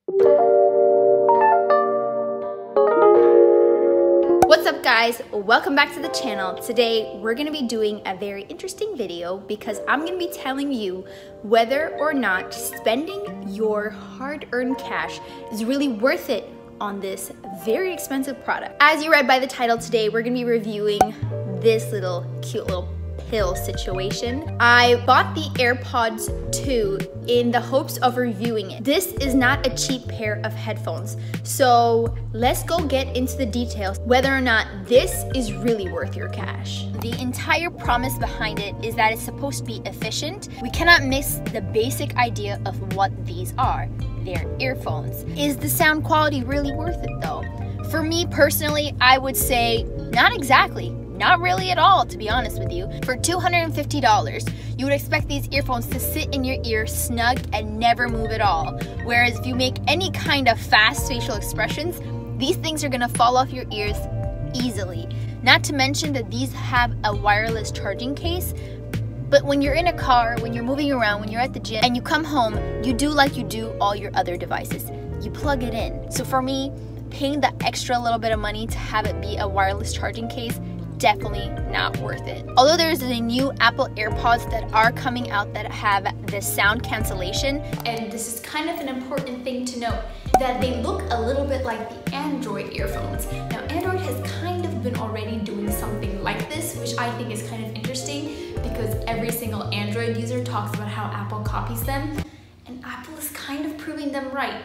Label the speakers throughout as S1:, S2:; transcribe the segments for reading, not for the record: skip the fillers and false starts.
S1: What's up guys, welcome back to the channel. Today we're going to be doing a very interesting video because I'm going to be telling you whether or not spending your hard-earned cash is really worth it on this very expensive product. As you read by the title, today we're going to be reviewing this cute little pill situation. I bought the AirPods 2 in the hopes of reviewing it. This is not a cheap pair of headphones, so let's go get into the details whether or not this is really worth your cash. The entire promise behind it is that it's supposed to be efficient. We cannot miss the basic idea of what these are. They're earphones. Is the sound quality really worth it though? For me personally, I would say not exactly. Not really at all, to be honest with you. For $250, you would expect these earphones to sit in your ear snug and never move at all. Whereas if you make any kind of fast facial expressions, these things are gonna fall off your ears easily. Not to mention that these have a wireless charging case, but when you're in a car, when you're moving around, when you're at the gym, and you come home, you do like you do all your other devices. You plug it in. So for me, paying the extra little bit of money to have it be a wireless charging case, definitely not worth it. Although there's a new Apple AirPods that are coming out that have the sound cancellation, and this is kind of an important thing to note, that they look a little bit like the Android earphones. Now Android has kind of been already doing something like this, which I think is kind of interesting because every single Android user talks about how Apple copies them, and Apple is kind of proving them right.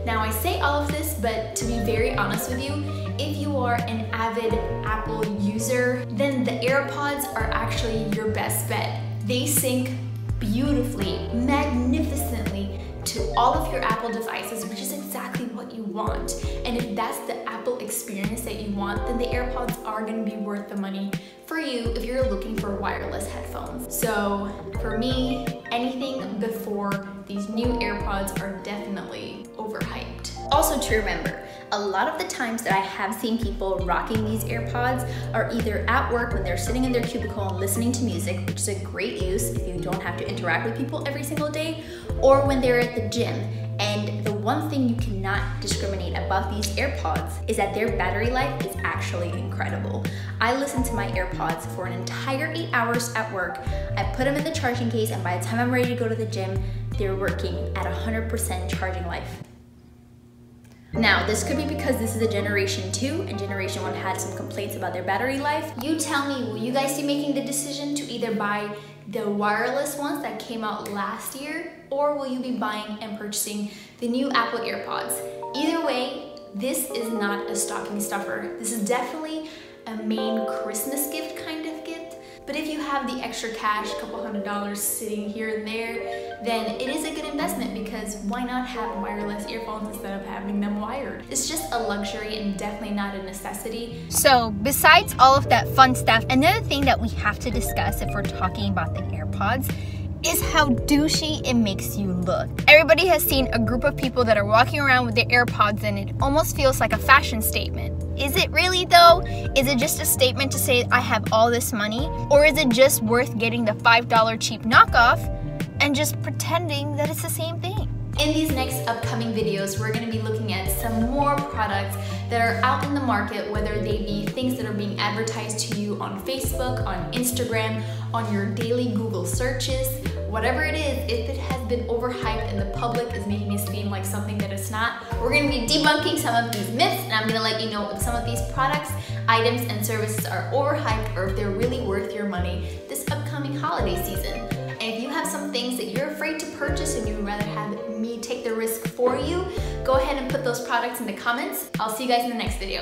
S1: Now I say all of this, but to be very honest with you, if you are an avid Apple user, then the AirPods are actually your best bet. They sync beautifully, magnificently to all of your Apple devices, which is exactly what you want. And if that's the Apple experience that you want, then the AirPods are going to be worth the money for you if you're looking for wireless headphones. So for me, anything before these new AirPods are definitely overhyped. Also to remember, a lot of the times that I have seen people rocking these AirPods are either at work when they're sitting in their cubicle and listening to music, which is a great use if you don't have to interact with people every single day, or when they're at the gym. And the one thing you cannot discriminate about these AirPods is that their battery life is actually incredible. I listen to my AirPods for an entire 8 hours at work. I put them in the charging case, and by the time I'm ready to go to the gym, they're working at 100% charging life. Now, this could be because this is a Generation 2 and Generation 1 had some complaints about their battery life. You tell me, will you guys be making the decision to either buy the wireless ones that came out last year, or will you be buying and purchasing the new Apple AirPods? Either way, this is not a stocking stuffer. This is definitely a main Christmas gift kind of gift. But if you have the extra cash, a couple $100 sitting here and there, then it is a good investment because why not have wireless earphones instead of having them wired? It's just a luxury and definitely not a necessity. So besides all of that fun stuff, another thing that we have to discuss if we're talking about the AirPods is how douchey it makes you look. Everybody has seen a group of people that are walking around with their AirPods and it almost feels like a fashion statement. Is it really though? Is it just a statement to say I have all this money? Or is it just worth getting the $5 cheap knockoff and just pretending that it's the same thing? In these next upcoming videos, we're going to be looking at some more products that are out in the market, whether they be things that are being advertised to you on Facebook, on Instagram, on your daily Google searches, whatever it is. If it has been overhyped and the public is making it seem like something that it's not, we're going to be debunking some of these myths, and I'm going to let you know if some of these products, items, and services are overhyped or if they're really worth your money this upcoming holiday season. And if you have some things that you're afraid to purchase and you would rather have me take the risk for you, go ahead and put those products in the comments. I'll see you guys in the next video.